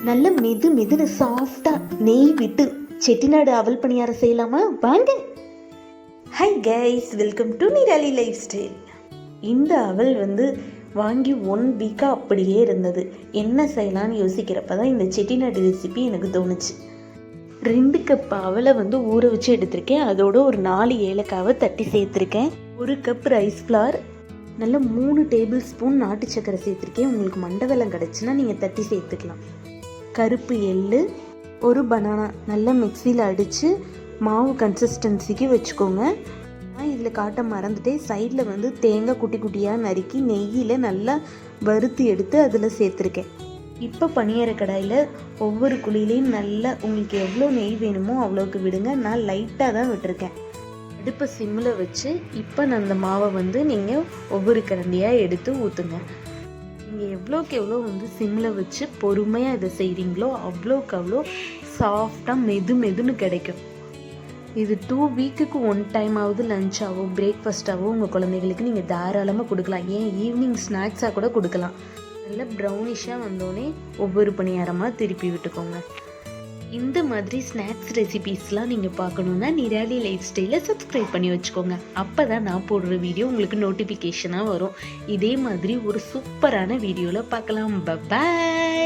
நல்ல மெது மெதுன்னு சாஃப்டாக நெய் விட்டு செட்டிநாடு அவல் பணியாரம் செய்யலாமா? வாங்க. Hi guys, welcome to Nirali life style. இந்த அவல் வாங்கி 1 வீக்காக அப்படியே இருந்தது. என்ன செய்யலான்னு யோசிக்கிறப்ப தான் இந்த செட்டிநாடு ரெசிபி எனக்கு தோணுச்சு. 2 கப் அவலை ஊற வச்சு எடுத்திருக்கேன். அதோட ஒரு 4 ஏலக்காவை தட்டி சேர்த்துருக்கேன். 1 கப் ரைஸ் ஃப்ளார், நல்ல 3 டேபிள் ஸ்பூன் நாட்டு சக்கரை சேர்த்துருக்கேன். உங்களுக்கு மண்டை வெல்லம் கிடச்சுன்னா நீங்கள் தட்டி சேர்த்துக்கலாம். கருப்பு எள்ளு, 1 பனானா நல்லா மிக்சியில் அடித்து மாவு கன்சிஸ்டன்சிக்கு வச்சுக்கோங்க. நான் இதில் காட்ட மறந்துட்டேன். சைடில் தேங்காய் குட்டி குட்டியாக நறுக்கி நெய்யில் நல்லா வறுத்து எடுத்து அதில் சேர்த்துருக்கேன். இப்போ பணியார கடாயில் ஒவ்வொரு குழியிலையும் நல்லா உங்களுக்கு எவ்வளோ நெய் வேணுமோ அவ்வளோக்கு விடுங்க. நான் லைட்டாக தான் விட்டுருக்கேன். அடுப்பை சிம்மில் வச்சு இப்போ நான் அந்த மாவை நீங்கள் ஒவ்வொரு கரண்டியாக எடுத்து ஊற்றுங்க. நீங்கள் எவ்வளோக்கு எவ்வளோ சிம்மில் வச்சு பொறுமையாக இதை செய்கிறீங்களோ அவ்வளோக்கு அவ்வளோ சாஃப்டாக மெதுன்னு கிடைக்கும். இது 2 வீக்குக்கு 1 டைமாவது லஞ்சாவோ பிரேக்ஃபாஸ்ட்டாவோ உங்கள் குழந்தைகளுக்கு நீங்கள் தாராளமாக கொடுக்கலாம். ஏன் ஈவினிங் ஸ்நாக்ஸாக கூட கொடுக்கலாம். நல்லா ப்ரௌனிஷாக வந்தோடனே ஒவ்வொரு பணியாரமாக திருப்பி விட்டுக்கோங்க. இந்த மாதிரி ஸ்நாக்ஸ் ரெசிபீஸ்லாம் நீங்கள் பார்க்கணுன்னா நிராலி லைஃப் ஸ்டைலை சப்ஸ்கிரைப் பண்ணி வச்சுக்கோங்க. அப்போ தான் நான் போடுற வீடியோ உங்களுக்கு நோட்டிஃபிகேஷனாக வரும். இதே மாதிரி ஒரு சூப்பரான வீடியோவில் பார்க்கலாம். பாய்.